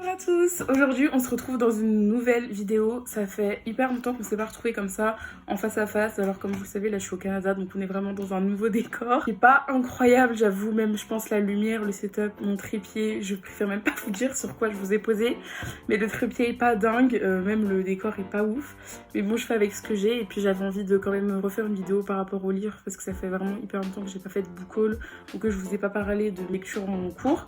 Bonjour à tous, aujourd'hui on se retrouve dans une nouvelle vidéo. Ça fait hyper longtemps qu'on s'est pas retrouvés comme ça en face à face. Alors comme vous le savez là je suis au Canada, donc on est vraiment dans un nouveau décor. C'est pas incroyable, j'avoue, même je pense la lumière, le setup, mon trépied, je préfère même pas vous dire sur quoi je vous ai posé. Mais le trépied est pas dingue, même le décor est pas ouf. Mais bon, je fais avec ce que j'ai, et puis j'avais envie de quand même refaire une vidéo par rapport au livre parce que ça fait vraiment hyper longtemps que j'ai pas fait de book haul ou que je vous ai pas parlé de lecture en cours.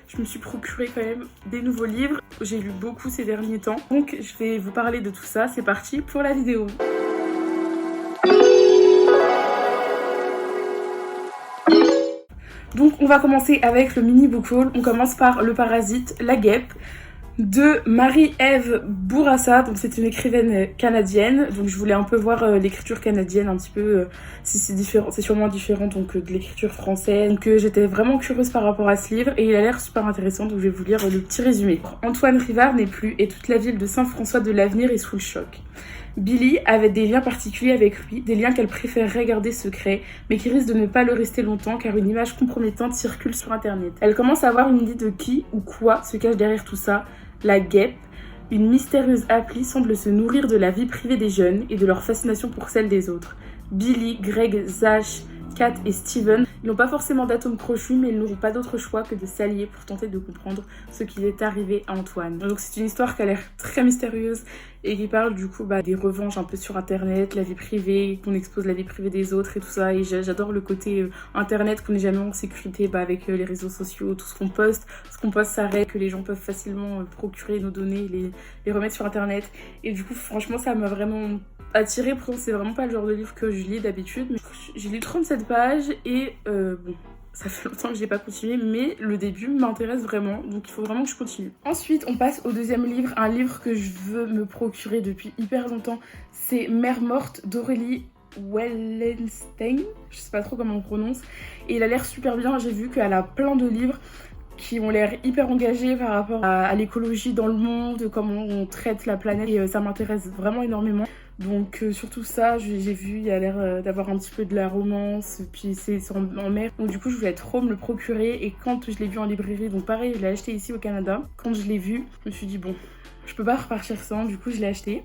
Je me suis procuré quand même des nouveaux livres. J'ai lu beaucoup ces derniers temps. Donc je vais vous parler de tout ça. C'est parti pour la vidéo. Donc on va commencer avec le mini book haul. On commence par Le Parasite, La Guêpe de Marie-Ève Bourassa. Donc c'est une écrivaine canadienne, donc je voulais un peu voir l'écriture canadienne un petit peu, si c'est différent, c'est sûrement différent donc de l'écriture française. Donc j'étais vraiment curieuse par rapport à ce livre et il a l'air super intéressant, donc je vais vous lire le petit résumé. Antoine Rivard n'est plus et toute la ville de Saint-François de l'Avenir est sous le choc. Billy avait des liens particuliers avec lui, des liens qu'elle préférerait garder secrets, mais qui risquent de ne pas le rester longtemps car une image compromettante circule sur internet. Elle commence à avoir une idée de qui ou quoi se cache derrière tout ça. La Guêpe, une mystérieuse appli, semble se nourrir de la vie privée des jeunes et de leur fascination pour celle des autres. Billy, Greg, Zach, Kat et Steven n'ont pas forcément d'atomes crochus, mais ils n'auront pas d'autre choix que de s'allier pour tenter de comprendre ce qui est arrivé à Antoine. Donc c'est une histoire qui a l'air très mystérieuse et qui parle du coup des revanches un peu sur internet, la vie privée, qu'on expose la vie privée des autres et tout ça. Et j'adore le côté internet, qu'on n'est jamais en sécurité avec les réseaux sociaux, tout ce qu'on poste s'arrête, que les gens peuvent facilement procurer nos données, les remettre sur internet. Et du coup franchement ça m'a vraiment attirée. Pourtant c'est vraiment pas le genre de livre que je lis d'habitude, mais j'ai lu 37 pages et bon, ça fait longtemps que j'ai pas continué, mais le début m'intéresse vraiment, donc il faut vraiment que je continue. Ensuite on passe au deuxième livre, un livre que je veux me procurer depuis hyper longtemps. C'est Mère morte d'Aurélie Wellenstein, je sais pas trop comment on prononce, et il a l'air super bien. J'ai vu qu'elle a plein de livres qui ont l'air hyper engagés par rapport à l'écologie dans le monde, comment on traite la planète, et ça m'intéresse vraiment énormément. Donc surtout ça, j'ai vu, il y a l'air d'avoir un petit peu de la romance, puis c'est en mer. Donc du coup je voulais trop me le procurer, et quand je l'ai vu en librairie, donc pareil je l'ai acheté ici au Canada, quand je l'ai vu, je me suis dit bon, je peux pas repartir sans, du coup je l'ai acheté.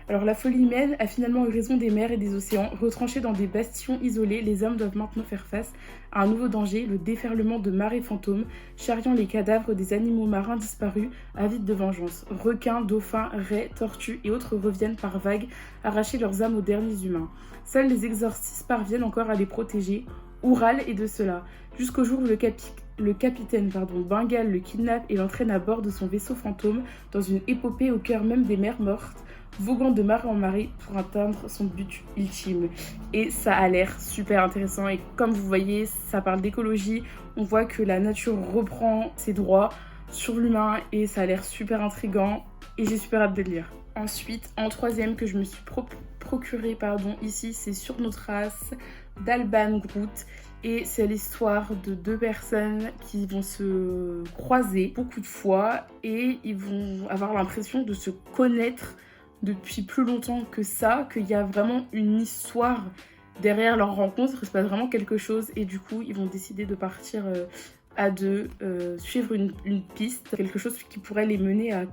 Alors la folie humaine a finalement eu raison des mers et des océans. Retranchés dans des bastions isolés, les hommes doivent maintenant faire face à un nouveau danger, le déferlement de marées fantômes, charriant les cadavres des animaux marins disparus, avides de vengeance. Requins, dauphins, raies, tortues et autres reviennent par vagues, arracher leurs âmes aux derniers humains. Seuls les exorcistes parviennent encore à les protéger. Oural est de cela, jusqu'au jour où le capitaine Bengal le kidnappe et l'entraîne à bord de son vaisseau fantôme dans une épopée au cœur même des mers mortes, voguant de marée en marée pour atteindre son but ultime. Et ça a l'air super intéressant, et comme vous voyez ça parle d'écologie, on voit que la nature reprend ses droits sur l'humain et ça a l'air super intriguant et j'ai super hâte de le lire. Ensuite, en troisième que je me suis procuré ici, c'est Sur nos traces d'Alban Groot. Et c'est l'histoire de deux personnes qui vont se croiser beaucoup de fois et ils vont avoir l'impression de se connaître depuis plus longtemps que ça, qu'il y a vraiment une histoire derrière leur rencontre, il se passe vraiment quelque chose, et du coup ils vont décider de partir à deux, suivre une piste, quelque chose qui pourrait les mener à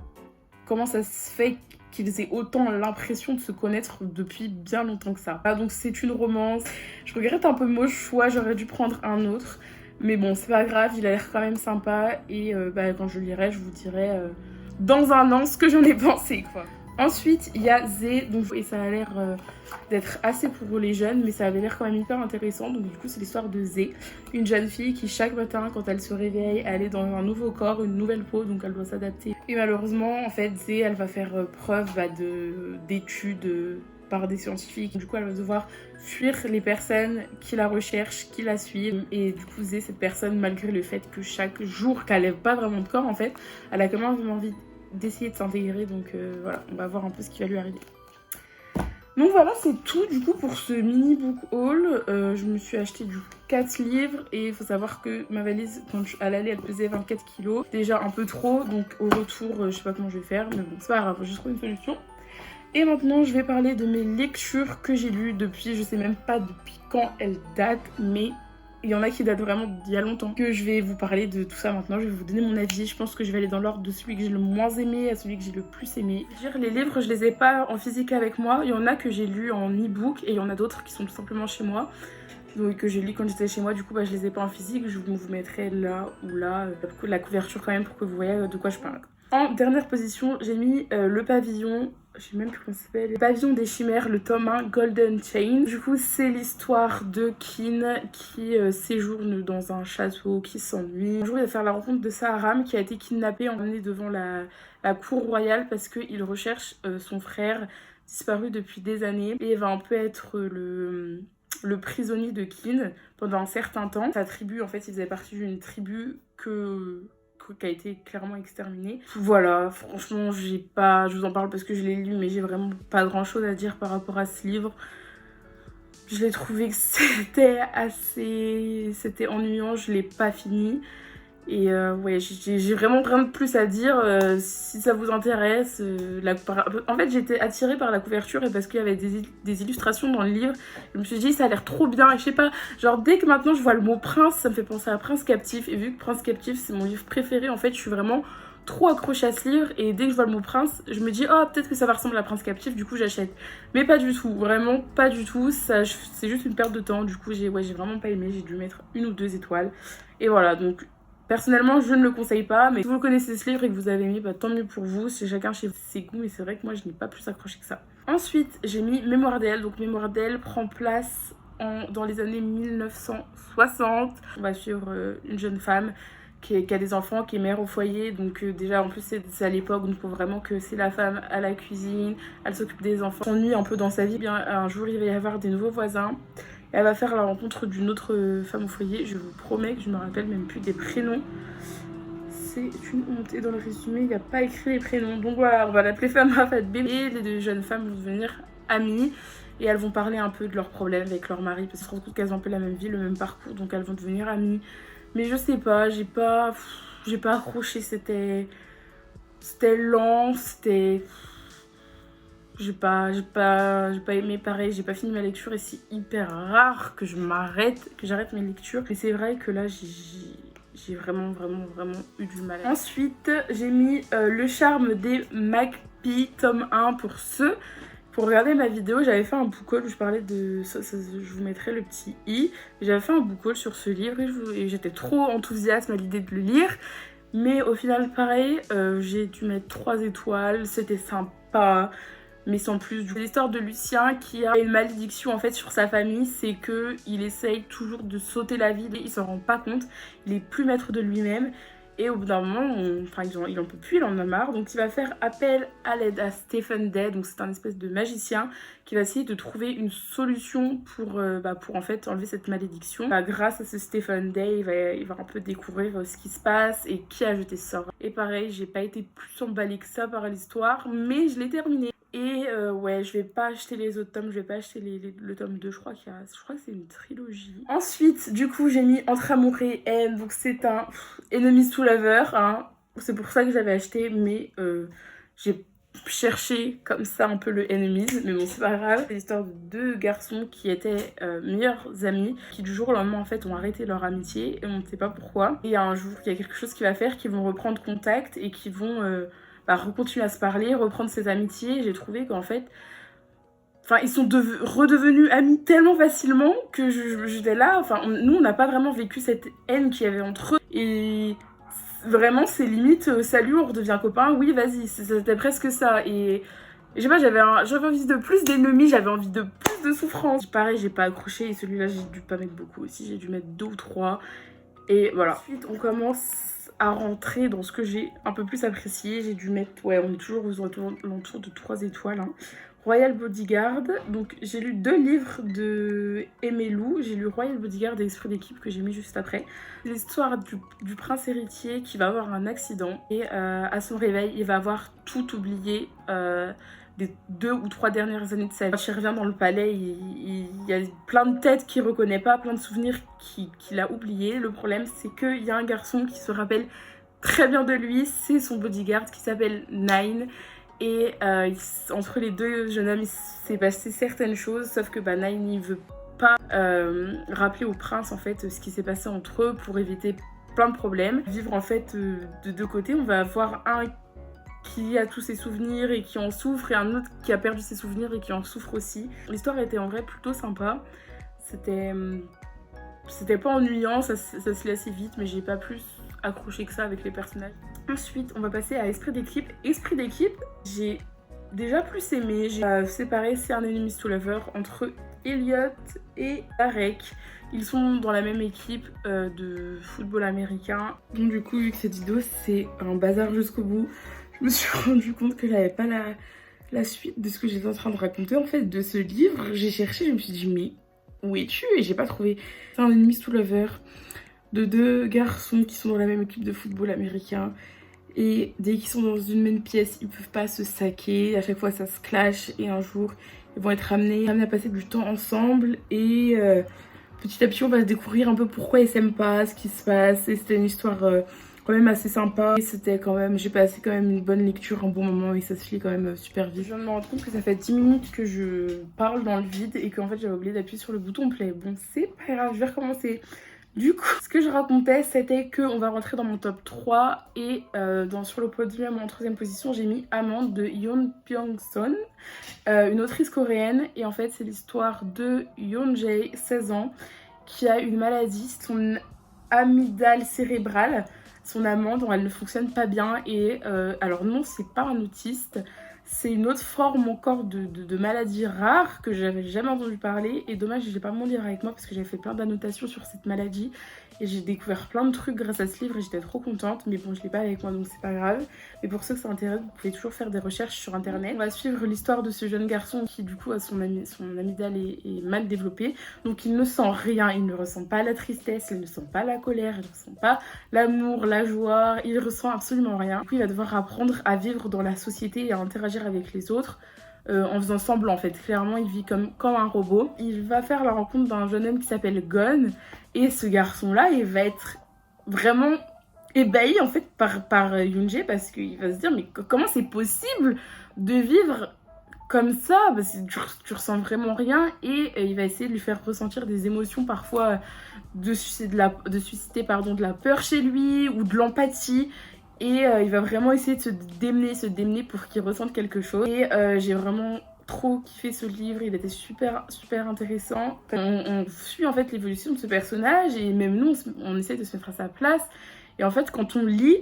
comment ça se fait qu'ils aient autant l'impression de se connaître depuis bien longtemps que ça. Donc c'est une romance, je regrette un peu mon choix, j'aurais dû prendre un autre, mais bon c'est pas grave, il a l'air quand même sympa, et quand je lirai je vous dirai dans un an ce que j'en ai pensé quoi. Ensuite, il y a Zé, et ça a l'air d'être assez pour les jeunes, mais ça avait l'air quand même hyper intéressant. Donc du coup, c'est l'histoire de Zé, une jeune fille qui chaque matin, quand elle se réveille, elle est dans un nouveau corps, une nouvelle peau, donc elle doit s'adapter. Et malheureusement, en fait, Zé, elle va faire preuve d'études par des scientifiques. Du coup, elle va devoir fuir les personnes qui la recherchent, qui la suivent. Et du coup, Zé, cette personne, malgré le fait que chaque jour qu'elle n'ait pas vraiment de corps, en fait, elle a quand même envie d'essayer de s'intégrer, donc voilà, on va voir un peu ce qui va lui arriver. Donc voilà, c'est tout du coup pour ce mini book haul. Je me suis acheté du coup 4 livres, et il faut savoir que ma valise, quand à l'aller, elle pesait 24 kilos, déjà un peu trop, donc au retour, je sais pas comment je vais faire, mais bon, c'est pas grave, j'ai trouvé une solution. Et maintenant, je vais parler de mes lectures que j'ai lues depuis, je sais même pas depuis quand elles datent, mais Il y en a qui datent vraiment d'il y a longtemps. Que je vais vous parler de tout ça maintenant, je vais vous donner mon avis. Je pense que je vais aller dans l'ordre de celui que j'ai le moins aimé à celui que j'ai le plus aimé. Les livres, je les ai pas en physique avec moi. Il y en a que j'ai lus en e-book et il y en a d'autres qui sont tout simplement chez moi. Donc que j'ai lu quand j'étais chez moi, du coup je les ai pas en physique. Je vous mettrai là ou là la couverture quand même pour que vous voyez de quoi je parle. En dernière position, j'ai mis le pavillon, je sais même plus comment ça s'appelle, le pavillon des chimères, le tome 1, Golden Chain. Du coup, c'est l'histoire de Kin qui séjourne dans un château, qui s'ennuie. Un jour, il va faire la rencontre de Saharam qui a été kidnappé, emmené devant la cour royale parce qu'il recherche son frère disparu depuis des années. Et il va un peu être le prisonnier de Kin pendant un certain temps. Sa tribu, en fait, il faisait partie d'une tribu qui a été clairement exterminée. Voilà, franchement, je vous en parle parce que je l'ai lu, mais j'ai vraiment pas grand chose à dire par rapport à ce livre. Je l'ai trouvé que c'était ennuyant, je l'ai pas fini. Et ouais, j'ai vraiment rien de plus à dire. Si ça vous intéresse, en fait j'étais attirée par la couverture et parce qu'il y avait des illustrations dans le livre. Je me suis dit ça a l'air trop bien et je sais pas, genre dès que maintenant je vois le mot prince, ça me fait penser à Prince Captif. Et vu que Prince Captif c'est mon livre préféré, en fait je suis vraiment trop accrochée à ce livre. Et dès que je vois le mot prince, je me dis oh peut-être que ça va ressembler à Prince Captif, du coup j'achète. Mais pas du tout, vraiment pas du tout. C'est juste une perte de temps. Du coup j'ai vraiment pas aimé, j'ai dû mettre 1 ou 2 étoiles. Et voilà, donc personnellement, je ne le conseille pas, mais si vous connaissez ce livre et que vous avez aimé, bah, tant mieux pour vous, c'est chacun chez ses goûts, mais c'est vrai que moi je n'ai pas plus accroché que ça. Ensuite, j'ai mis Mémoire d'elle, donc Mémoire d'elle prend place dans les années 1960. On va suivre une jeune femme qui a des enfants, qui est mère au foyer, donc déjà en plus c'est à l'époque, donc vraiment que c'est la femme à la cuisine, elle s'occupe des enfants, elle s'ennuie un peu dans sa vie. Bien, un jour il va y avoir des nouveaux voisins. Elle va faire la rencontre d'une autre femme au foyer. Je vous promets que je me rappelle même plus des prénoms. C'est une honte. Et dans le résumé, il n'y a pas écrit les prénoms. Donc voilà, on va l'appeler Fama Fatbé. Et les 2 jeunes femmes vont devenir amies. Et elles vont parler un peu de leurs problèmes avec leur mari. Parce qu'elles se rendent compte qu'elles ont un peu la même vie, le même parcours. Donc elles vont devenir amies. Mais je sais pas, j'ai pas accroché. C'était lent, c'était... J'ai pas aimé, pareil, j'ai pas fini ma lecture et c'est hyper rare que j'arrête mes lectures. Mais c'est vrai que là, j'ai vraiment eu du mal. Ensuite, j'ai mis Le charme des Magpies, tome 1 pour ceux. Pour regarder ma vidéo, j'avais fait un book haul où je parlais de... je vous mettrai le petit i. J'avais fait un book haul sur ce livre et j'étais trop enthousiaste à l'idée de le lire. Mais au final, pareil, j'ai dû mettre 3 étoiles, c'était sympa. Mais sans plus. C'est l'histoire de Lucien qui a une malédiction en fait sur sa famille, c'est que il essaye toujours de sauter la vie, il s'en rend pas compte, il est plus maître de lui-même et au bout d'un moment, il en peut plus, il en a marre, donc il va faire appel à l'aide à Stephen Day, donc c'est un espèce de magicien qui va essayer de trouver une solution pour en fait enlever cette malédiction. Grâce à ce Stephen Day, il va un peu découvrir ce qui se passe et qui a jeté ce sort. Et pareil, j'ai pas été plus emballée que ça par l'histoire, mais je l'ai terminée. Et ouais, je vais pas acheter les autres tomes, je vais pas acheter le tome 2, je crois que c'est une trilogie. Ensuite, du coup, j'ai mis Entre amour et haine, donc c'est un enemies to lover, hein. C'est pour ça que j'avais acheté, mais j'ai cherché comme ça un peu le enemies, mais bon, c'est pas grave. C'est l'histoire de 2 garçons qui étaient meilleurs amis, qui du jour au lendemain en fait ont arrêté leur amitié, et on ne sait pas pourquoi. Et un jour, il y a quelque chose qui va faire qu'ils vont reprendre contact et qui vont... continuer à se parler, reprendre ses amitiés. J'ai trouvé qu'en fait, ils sont redevenus amis tellement facilement que j'étais là. Nous, on n'a pas vraiment vécu cette haine qu'il y avait entre eux. Et vraiment, c'est limite, salut, on redevient copains. Oui, vas-y, c'était presque ça. Et je sais pas, j'avais envie de plus d'ennemis, j'avais envie de plus de souffrance. Pareil, j'ai pas accroché. Et celui-là, j'ai dû pas mettre beaucoup aussi. J'ai dû mettre 2 ou 3. Et voilà. Ensuite, on commence à rentrer dans ce que j'ai un peu plus apprécié. J'ai dû mettre, ouais, on est toujours aux alentours de 3 étoiles, hein. Royal Bodyguard, donc j'ai lu 2 livres de Aimé Lou. J'ai lu Royal Bodyguard et Esprit d'équipe que j'ai mis juste après. C'est l'histoire du prince héritier qui va avoir un accident et à son réveil, il va avoir tout oublié des 2 ou 3 dernières années de sa vie. Quand il revient dans le palais, il y a plein de têtes qu'il reconnaît pas, plein de souvenirs qu'il a oubliés. Le problème, c'est qu'il y a un garçon qui se rappelle très bien de lui, c'est son bodyguard qui s'appelle Nine. Et entre les 2 jeunes hommes, il s'est passé certaines choses, sauf que Nine, il veut pas rappeler au prince en fait ce qui s'est passé entre eux pour éviter plein de problèmes. Vivre en fait de deux côtés, on va avoir un qui a tous ses souvenirs et qui en souffre, et un autre qui a perdu ses souvenirs et qui en souffre aussi. L'histoire était en vrai plutôt sympa. C'était pas ennuyant, ça se lit assez vite, mais j'ai pas plus accroché que ça avec les personnages. Ensuite, on va passer à Esprit d'équipe. Esprit d'équipe, j'ai déjà plus aimé. J'ai séparé C'est un Enemies to Lover entre Elliot et Tarek. Ils sont dans la même équipe de football américain. Donc du coup, vu que cette vidéo c'est un bazar jusqu'au bout, je me suis rendu compte que j'avais pas la suite de ce que j'étais en train de raconter en fait de ce livre. J'ai cherché, je me suis dit mais où es-tu? Et j'ai pas trouvé. C'est un Enemies to Lover de deux garçons qui sont dans la même équipe de football américain. Et dès qu'ils sont dans une même pièce, ils peuvent pas se saquer. À chaque fois, ça se clash. Et un jour, ils vont être amenés à passer du temps ensemble. Et petit à petit, on va se découvrir un peu pourquoi ils s'aiment pas, ce qui se passe. Et c'était une histoire quand même assez sympa. Et c'était quand même, j'ai passé quand même une bonne lecture, un bon moment. Et ça se lit quand même super vite. Je viens de me rendre compte que ça fait 10 minutes que je parle dans le vide. Et qu'en fait, j'avais oublié d'appuyer sur le bouton play. Bon, c'est pas grave, je vais recommencer. Du coup, ce que je racontais, c'était qu'on va rentrer dans mon top 3 et sur le podium en 3ème position, j'ai mis Amande de Yeon Byung-son, une autrice coréenne. Et en fait, c'est l'histoire de Yeon-jae, 16 ans, qui a une maladie, son amygdale cérébrale, son amande, elle ne fonctionne pas bien. Et alors non, c'est pas un autiste. C'est une autre forme encore de maladie rare que j'avais jamais entendu parler. Et dommage, je n'ai pas mon livre avec moi parce que j'avais fait plein d'annotations sur cette maladie. Et j'ai découvert plein de trucs grâce à ce livre et j'étais trop contente. Mais bon, je ne l'ai pas avec moi donc c'est pas grave. Mais pour ceux que ça intéresse, vous pouvez toujours faire des recherches sur internet. On va suivre l'histoire de ce jeune garçon qui du coup a son amygdale est mal développée. Donc il ne sent rien, il ne ressent pas la tristesse, il ne sent pas la colère, il ne ressent pas l'amour, la joie. Il ressent absolument rien. Du coup il va devoir apprendre à vivre dans la société et à interagir avec les autres en faisant semblant en fait. Clairement il vit comme un robot. Il va faire la rencontre d'un jeune homme qui s'appelle Gon et ce garçon là il va être vraiment ébahi en fait par Yoon-jae parce qu'il va se dire mais comment c'est possible de vivre comme ça parce que tu ressens vraiment rien et il va essayer de lui faire ressentir des émotions parfois de susciter de la peur chez lui ou de l'empathie. Et il va vraiment essayer de se démener pour qu'il ressente quelque chose. Et j'ai vraiment trop kiffé ce livre, il était super intéressant. On suit en fait l'évolution de ce personnage et même nous on essaie de se mettre à sa place. Et en fait quand on lit,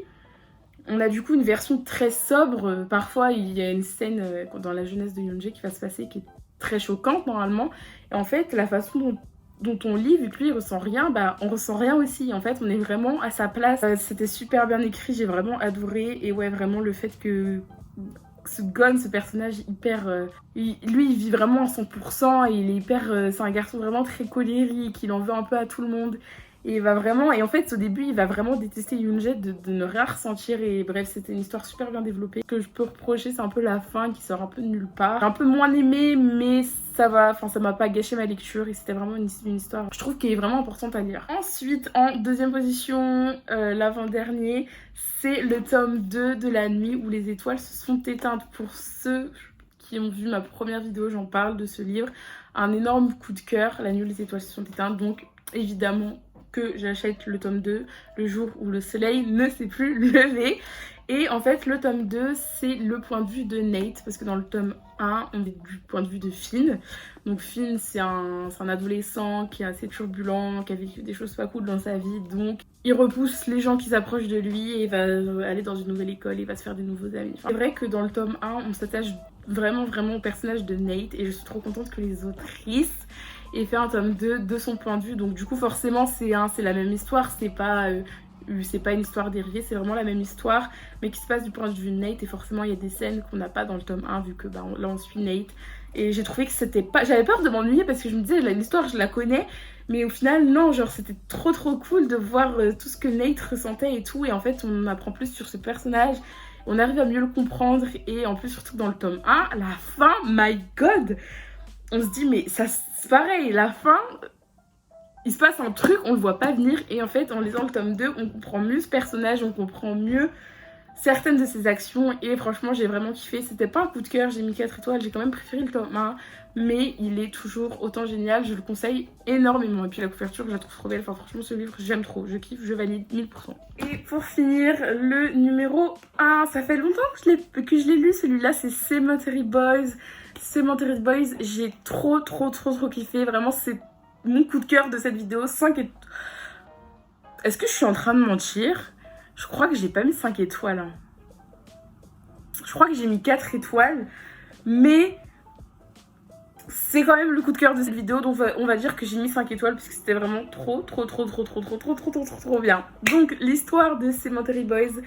on a du coup une version très sobre. Parfois il y a une scène dans la jeunesse de Yeon-jae qui va se passer qui est très choquante normalement. Et en fait la façon dont on lit, vu que lui il ressent rien, on ressent rien aussi. En fait on est vraiment à sa place. C'était super bien écrit, j'ai vraiment adoré. Et ouais, vraiment le fait que ce Gon, ce personnage hyper... lui il vit vraiment à 100% et il est hyper... c'est un garçon vraiment très colérique, il en veut un peu à tout le monde. Et il va vraiment... Et en fait au début il va vraiment détester Yoon-jae de ne rien ressentir. Et bref, c'était une histoire super bien développée. Ce que je peux reprocher c'est un peu la fin qui sort un peu de nulle part. J'ai un peu moins aimé mais ça va, enfin ça m'a pas gâché ma lecture et c'était vraiment une histoire je trouve qui est vraiment importante à lire. Ensuite en 2ème position, l'avant-dernier, c'est le tome 2 de La Nuit où les étoiles se sont éteintes. Pour ceux qui ont vu ma première vidéo, j'en parle de ce livre. Un énorme coup de cœur, La Nuit où les étoiles se sont éteintes, donc évidemment que j'achète le tome 2 le jour où le soleil ne s'est plus levé. Et en fait le tome 2 c'est le point de vue de Nate parce que dans le tome 1 on est du point de vue de Finn. Donc Finn c'est un adolescent qui est assez turbulent, qui a vécu des choses pas cool dans sa vie, donc il repousse les gens qui s'approchent de lui et il va aller dans une nouvelle école, il va se faire des nouveaux amis. Enfin, c'est vrai que dans le tome 1 on s'attache vraiment au personnage de Nate et je suis trop contente que les autrices aient fait un tome 2 de son point de vue. Donc du coup forcément c'est la même histoire, c'est pas une histoire dérivée, c'est vraiment la même histoire mais qui se passe du point de vue de Nate. Et forcément il y a des scènes qu'on n'a pas dans le tome 1 vu que là on suit Nate. Et j'ai trouvé que c'était pas... J'avais peur de m'ennuyer parce que je me disais l'histoire je la connais, mais au final non, genre c'était trop cool de voir tout ce que Nate ressentait et tout. Et en fait on apprend plus sur ce personnage, on arrive à mieux le comprendre. Et en plus surtout dans le tome 1, la fin, my god, on se dit mais ça c'est pareil, la fin... Il se passe un truc, on le voit pas venir et en fait en lisant le tome 2 on comprend mieux ce personnage, on comprend mieux certaines de ses actions et franchement j'ai vraiment kiffé. C'était pas un coup de cœur, j'ai mis 4 étoiles, j'ai quand même préféré le tome 1, mais il est toujours autant génial, je le conseille énormément. Et puis la couverture je la trouve trop belle, enfin franchement ce livre j'aime trop, je kiffe, je valide 1000%. Et pour finir, le numéro 1, ça fait longtemps que je l'ai lu, celui-là c'est Cemetery Boys. Cemetery Boys, j'ai trop kiffé, vraiment c'est mon coup de cœur de cette vidéo. 5 étoiles. Est-ce que je suis en train de mentir? Je crois que j'ai pas mis 5 étoiles. Hein. Je crois que j'ai mis 4 étoiles. Mais c'est quand même le coup de cœur de cette vidéo. Donc on va dire que j'ai mis 5 étoiles parce que c'était vraiment trop bien. Donc l'histoire de Cemetery Boys.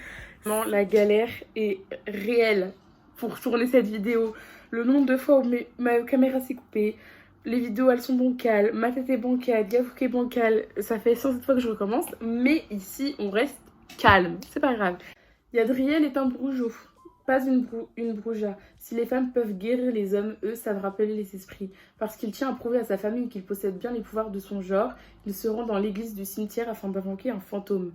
Vraiment, la galère est réelle pour tourner cette vidéo. Le nombre de fois où ma caméra s'est coupée. Les vidéos elles sont bancales. Ma tête est bancale. Yafouk est bancale. Ça fait 107 fois que je recommence. Mais ici on reste calme, c'est pas grave. Yadriel est un brougeot, pas une brouja. Si les femmes peuvent guérir les hommes, eux savent rappeler les esprits. Parce qu'il tient à prouver à sa famille qu'il possède bien les pouvoirs de son genre, il se rend dans l'église du cimetière afin d'invoquer un fantôme.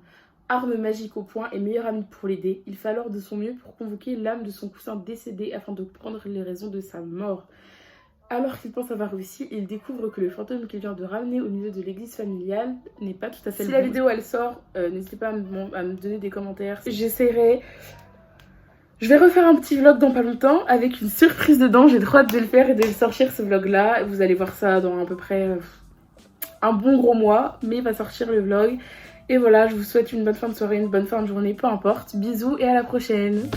Arme magique au poing et meilleur ami pour l'aider, il fait alors de son mieux pour convoquer l'âme de son cousin décédé afin de prendre les raisons de sa mort. Alors qu'il pense avoir réussi, il découvre que le fantôme qu'il vient de ramener au milieu de l'église familiale n'est pas tout à fait le bon. Si la vidéo elle sort, n'hésitez pas à me donner des commentaires. J'essaierai. Je vais refaire un petit vlog dans pas longtemps avec une surprise dedans. J'ai trop hâte de le faire et de le sortir ce vlog là. Vous allez voir ça dans à peu près un bon gros mois. Mais il va sortir le vlog. Et voilà, je vous souhaite une bonne fin de soirée, une bonne fin de journée, peu importe. Bisous et à la prochaine.